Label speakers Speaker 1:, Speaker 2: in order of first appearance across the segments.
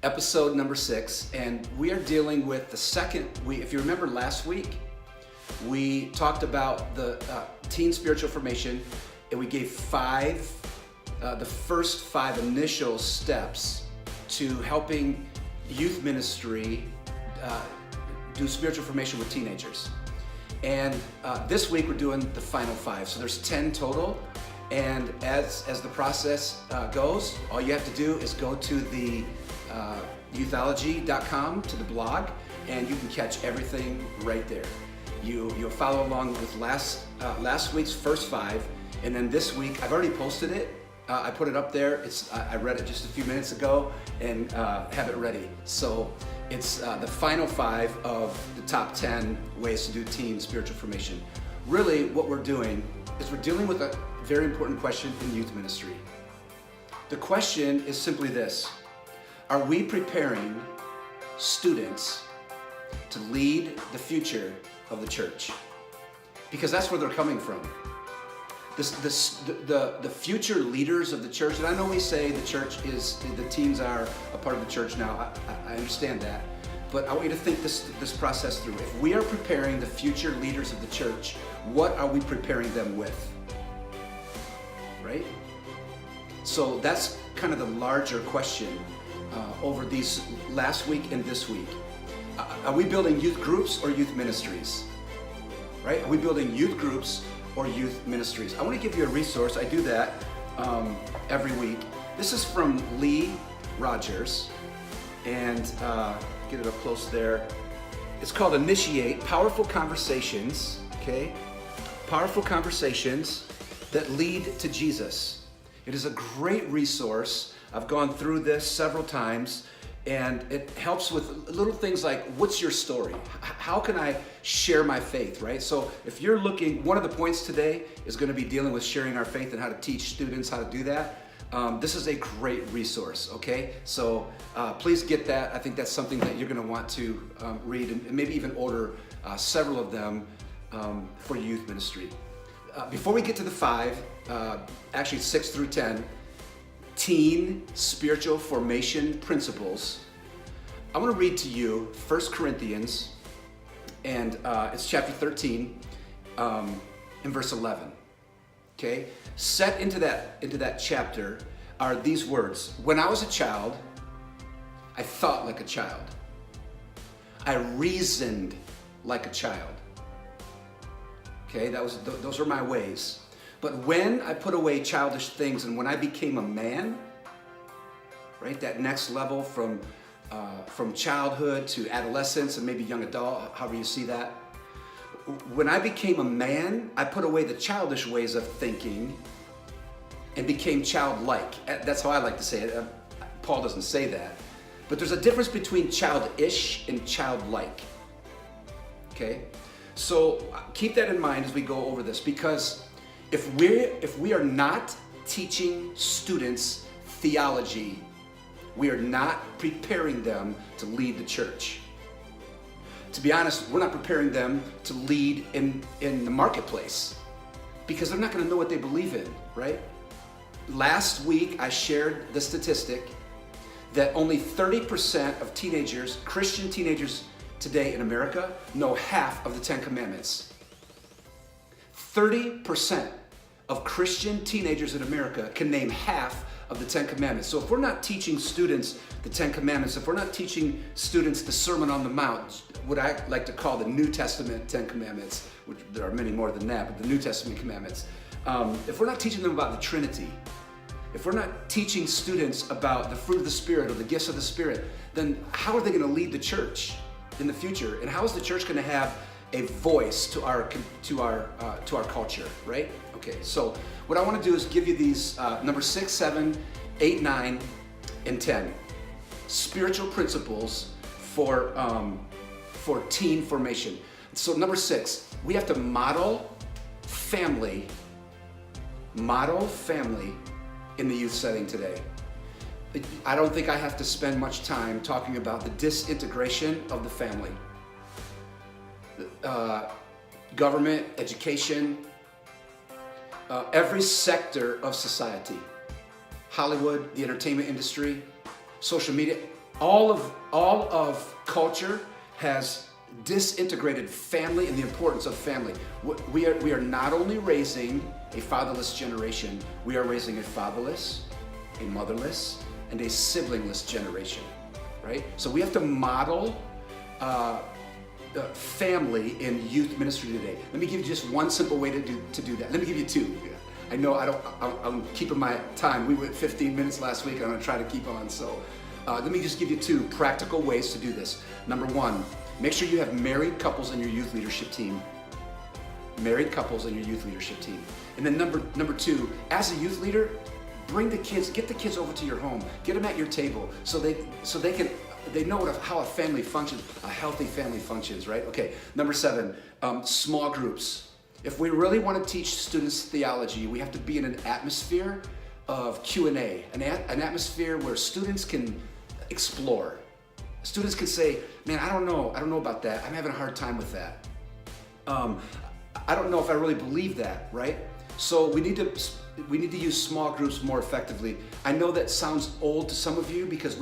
Speaker 1: episode number 6, and we are dealing with the second week. If you remember last week, we talked about the teen spiritual formation, and we gave the first 5 initial steps to helping youth ministry do spiritual formation with teenagers. And this week we're doing the final 5. So there's 10 total. And as the process goes, all you have to do is go to the youthology.com, to the blog, and you can catch everything right there. You'll follow along with last week's first 5, and then this week I've already posted it. I put it up there. I read it just a few minutes ago and have it ready. So it's the final 5 of the top 10 ways to do teen spiritual formation. Really, what we're doing is we're dealing with a very important question in youth ministry. The question is simply this: are we preparing students to lead the future of the church? Because that's where they're coming from. The future leaders of the church, and I know we say the teens are a part of the church now. I understand that. But I want you to think this process through. If we are preparing the future leaders of the church, what are we preparing them with? Right? So that's kind of the larger question over these last week and this week. Are we building youth groups or youth ministries? Right? Are we building youth groups or youth ministries? I want to give you a resource. I do that every week. This is from Lee Rogers, and get it up close there. It's called Initiate: Powerful Conversations. Okay, powerful conversations that lead to Jesus. It is a great resource. I've gone through this several times, and it helps with little things like, what's your story? How can I share my faith, right? So if you're looking, one of the points today is going to be dealing with sharing our faith and how to teach students how to do that. This is a great resource, okay? So please get that. I think that's something that you're going to want to read and maybe even order several of them for youth ministry. Before we get to the 5, actually 6 through 10, teen spiritual formation principles, I want to read to you 1 Corinthians, and it's chapter 13, in verse 11. Okay, set into that chapter are these words: when I was a child, I thought like a child. I reasoned like a child. Okay, those are my ways. But when I put away childish things, and when I became a man, right, that next level from childhood to adolescence and maybe young adult, however you see that. When I became a man, I put away the childish ways of thinking and became childlike. That's how I like to say it. Paul doesn't say that. But there's a difference between childish and childlike. Okay? So keep that in mind as we go over this, because if we are not teaching students theology, we are not preparing them to lead the church. To be honest, we're not preparing them to lead in the marketplace, because they're not going to know what they believe in, right? Last week, I shared the statistic that only 30% of teenagers, Christian teenagers today in America, know half of the 10 Commandments. 30% of Christian teenagers in America can name half of the 10 Commandments. So if we're not teaching students the 10 Commandments, if we're not teaching students the Sermon on the Mount, what I like to call the New Testament 10 Commandments, which there are many more than that, but the New Testament commandments, if we're not teaching them about the Trinity, if we're not teaching students about the fruit of the Spirit or the gifts of the Spirit, then how are they going to lead the church in the future? And how is the church going to have a voice to our culture, right? Okay, so what I want to do is give you these number 6, 7, 8, 9, and 10 spiritual principles for teen formation. So number 6, we have to model family in the youth setting today. I don't think I have to spend much time talking about the disintegration of the family. Government, education, every sector of society, Hollywood, the entertainment industry, social media, All of culture has disintegrated family and the importance of family. We are not only raising a fatherless generation, we are raising a fatherless, a motherless, and a siblingless generation, right? So we have to model family in youth ministry today. Let me give you just one simple way to do that. Let me give you two. I know I'm keeping my time. We went 15 minutes last week. I'm gonna try to keep on. So let me just give you two practical ways to do this. Number one, make sure you have married couples in your youth leadership team. Married couples in your youth leadership team. And then number two, as a youth leader, get the kids over to your home. Get them at your table so they know how a family functions, a healthy family functions, right? Okay, number 7, small groups. If we really want to teach students theology, we have to be in an atmosphere of Q&A, an atmosphere where students can explore. Students can say, man, I don't know about that. I'm having a hard time with that. I don't know if I really believe that, right? So we need to use small groups more effectively. I know that sounds old to some of you because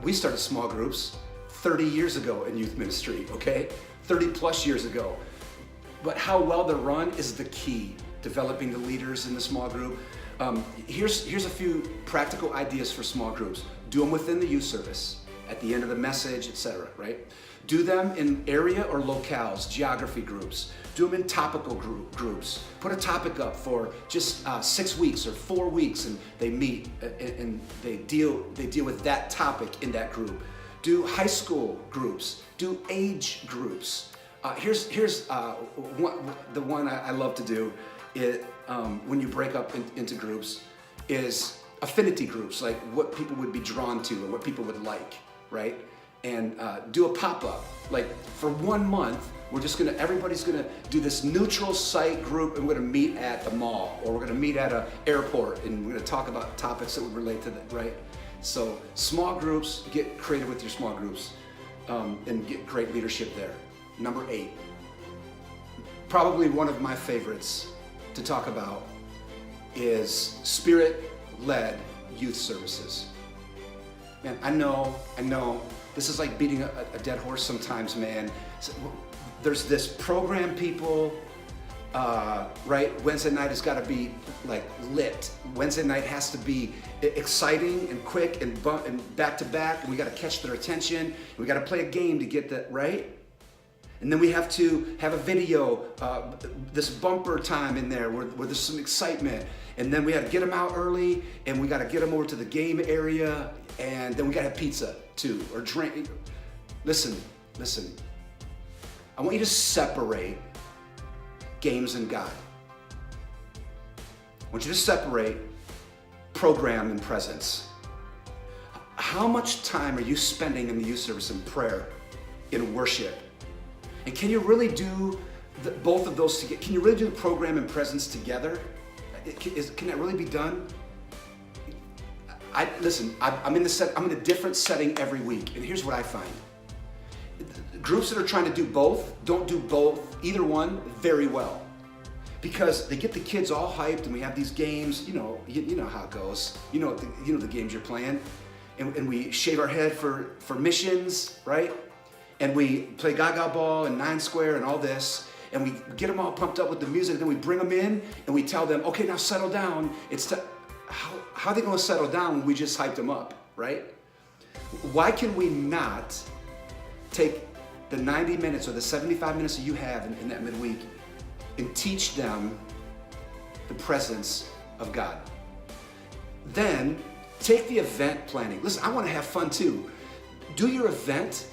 Speaker 1: we started small groups 30 years ago in youth ministry, okay? 30 plus years ago. But how well they're run is the key, developing the leaders in the small group. Here's a few practical ideas for small groups. Do them within the youth service, at the end of the message, etc., right? Do them in area or locales, geography groups. Do them in topical groups. Put a topic up for just 6 weeks or 4 weeks, and they meet and they deal with that topic in that group. Do high school groups. Do age groups. Here's the one I love to do. When you break up into groups is affinity groups, like what people would be drawn to and what people would like, right? And do a pop-up. Like for 1 month, everybody's gonna do this neutral site group, and we're gonna meet at the mall, or we're gonna meet at an airport, and we're gonna talk about topics that would relate to that, right? So small groups, get creative with your small groups, and get great leadership there. Number 8, probably one of my favorites to talk about is Spirit-led youth services. Man, I know, this is like beating a dead horse sometimes, man. There's this program people, right? Wednesday night has got to be like lit. Wednesday night has to be exciting and quick and back to back, and we got to catch their attention. We got to play a game to get that right. And then we have to have a video, this bumper time in there where there's some excitement. And then we got to get them out early, and we got to get them over to the game area, and then we got to have pizza too, or drink. Listen. I want you to separate games and God. I want you to separate program and presence. How much time are you spending in the youth service in prayer, in worship? And can you really do both of those together? Can you really do the program and presence together? Can that really be done? I'm in a different setting every week, and here's what I find. Groups that are trying to do both don't do either one very well, because they get the kids all hyped, and we have these games. You know how it goes. You know the games you're playing, and we shave our head for missions, right? And we play Gaga Ball and 9 Square and all this, and we get them all pumped up with the music, and then we bring them in and we tell them, okay, now settle down. How are they going to settle down when we just hyped them up, right? Why can we not take the 90 minutes or the 75 minutes that you have in that midweek and teach them the presence of God? Then take the event planning. Listen, I want to have fun too. Do your event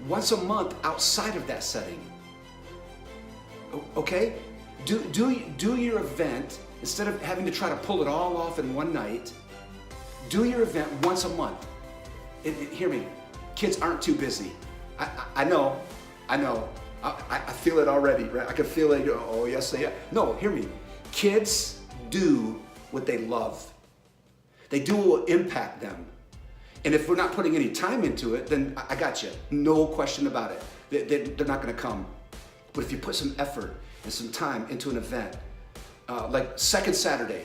Speaker 1: once a month outside of that setting. Okay? Do your event, instead of having to try to pull it all off in one night, do your event once a month. Hear me, kids aren't too busy. I know. I feel it already, right? I can feel it. Oh, yes, they are. No, hear me. Kids do what they love. They do what will impact them. And if we're not putting any time into it, then I got you. No question about it. They're not going to come. But if you put some effort and some time into an event, like second Saturday,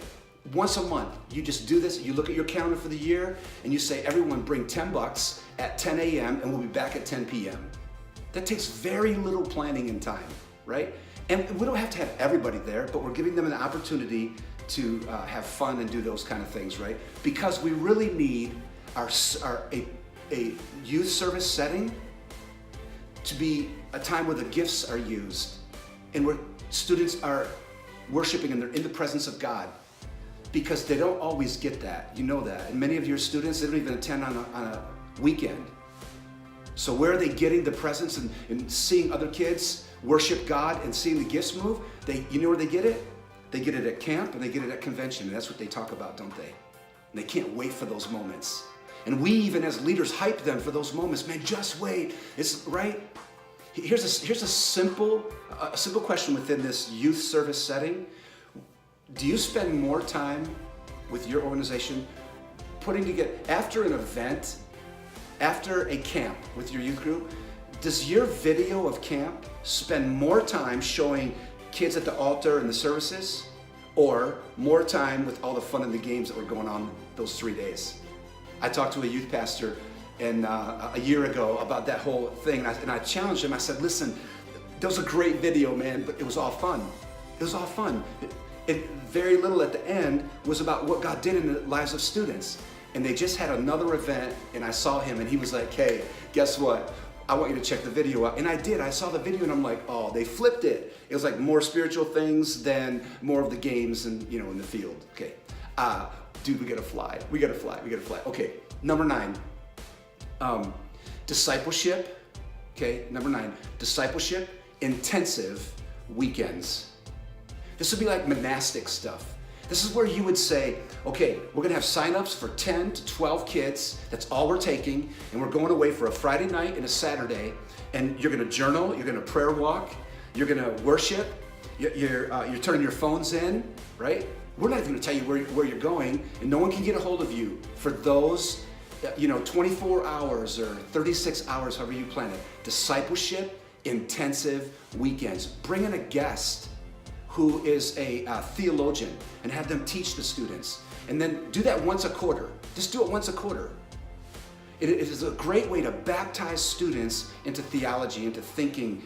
Speaker 1: once a month, you just do this. You look at your calendar for the year, and you say, everyone bring $10 at 10 a.m. and we'll be back at 10 p.m. That takes very little planning and time, right? And we don't have to have everybody there, but we're giving them an opportunity to have fun and do those kind of things, right? Because we really need a youth service setting to be a time where the gifts are used and where students are worshiping and they're in the presence of God, because they don't always get that. You know that. And many of your students, they don't even attend on a weekend. So where are they getting the presence and seeing other kids worship God and seeing the gifts move? You know where they get it? They get it at camp and they get it at convention. And that's what they talk about, don't they? And they can't wait for those moments. And we even as leaders hype them for those moments. Man, just wait. It's right. Here's a simple question within this youth service setting. Do you spend more time with your organization putting together, after an event, after a camp with your youth group, does your video of camp spend more time showing kids at the altar and the services, or more time with all the fun and the games that were going on those 3 days? I talked to a youth pastor a year ago about that whole thing, and I challenged him. I said, listen, that was a great video, man, but it was all fun. It was all fun. Very little at the end was about what God did in the lives of students. And they just had another event, and I saw him, and he was like, hey, guess what? I want you to check the video out. And I did. I saw the video, and I'm like, oh, they flipped it. It was like more spiritual things than more of the games and, in the field. Okay. Dude, we gotta fly. We gotta fly. Okay, number 9. Discipleship. Okay, number 9. Discipleship intensive weekends. This would be like monastic stuff. This is where you would say, okay, we're gonna have signups for 10 to 12 kids. That's all we're taking. And we're going away for a Friday night and a Saturday. And you're gonna journal, you're gonna prayer walk, you're gonna worship, you're turning your phones in, right? We're not even gonna tell you where you're going, and no one can get a hold of you for those 24 hours or 36 hours, however you plan it. Discipleship intensive weekends. Bring in a guest who is a theologian and have them teach the students. And then do that once a quarter. Just do it once a quarter. It is a great way to baptize students into theology, into thinking,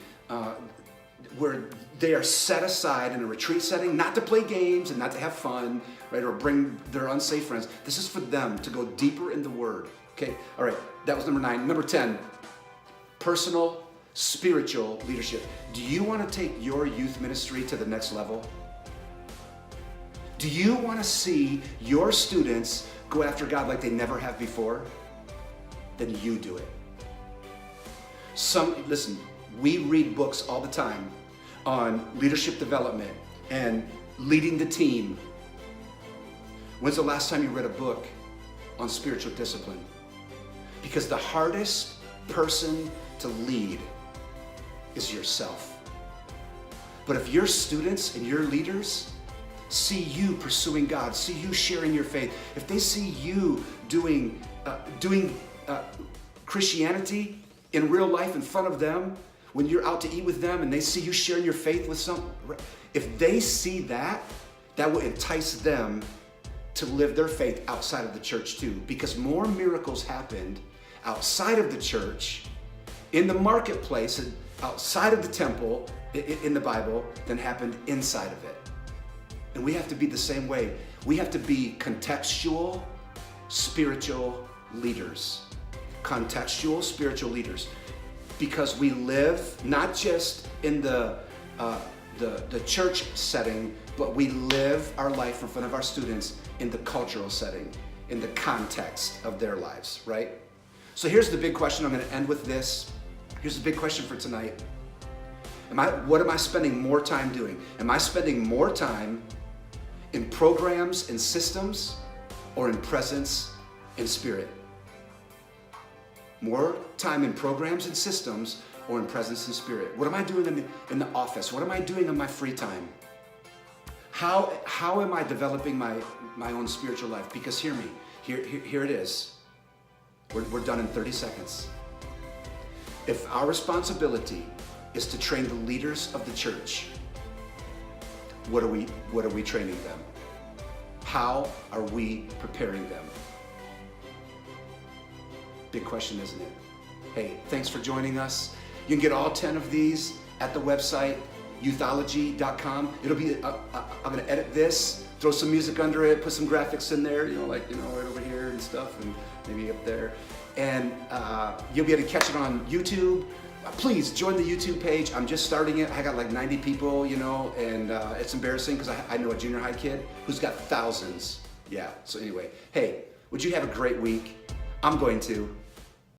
Speaker 1: where they are set aside in a retreat setting, not to play games and not to have fun, right, or bring their unsafe friends. This is for them to go deeper in the Word. Okay, all right, that was number 9. Number 10, personal spiritual leadership. Do you want to take your youth ministry to the next level? Do you want to see your students go after God like they never have before? Then you do it. Listen, we read books all the time on leadership development and leading the team. When's the last time you read a book on spiritual discipline? Because the hardest person to lead is yourself. But if your students and your leaders see you pursuing God, see you sharing your faith, if they see you doing Christianity in real life in front of them, when you're out to eat with them and they see you sharing your faith with if they see that, that will entice them to live their faith outside of the church too. Because more miracles happened outside of the church, in the marketplace, and outside of the temple in the Bible than happened inside of it. And we have to be the same way. We have to be contextual, spiritual leaders. Contextual, spiritual leaders. Because we live not just in the church setting, but we live our life in front of our students in the cultural setting, in the context of their lives, right? So here's the big question. I'm going to end with this. Here's the big question for tonight. What am I spending more time doing? Am I spending more time in programs and systems, or in presence and spirit? More time in programs and systems, or in presence and spirit? What am I doing in the office? What am I doing in my free time? How am I developing my own spiritual life? Because hear me, here it is. We're done in 30 seconds. If our responsibility is to train the leaders of the church, what are we training them? How are we preparing them? big question, isn't it? Hey, thanks for joining us. You can get all 10 of these at the website, youthology.com. It'll be, I'm gonna edit this, throw some music under it, put some graphics in there, right over here and stuff, and maybe up there. And you'll be able to catch it on YouTube. Please join the YouTube page. I'm just starting it. I got like 90 people, and it's embarrassing because I know a junior high kid who's got thousands. Yeah, so anyway, hey, would you have a great week? I'm going to.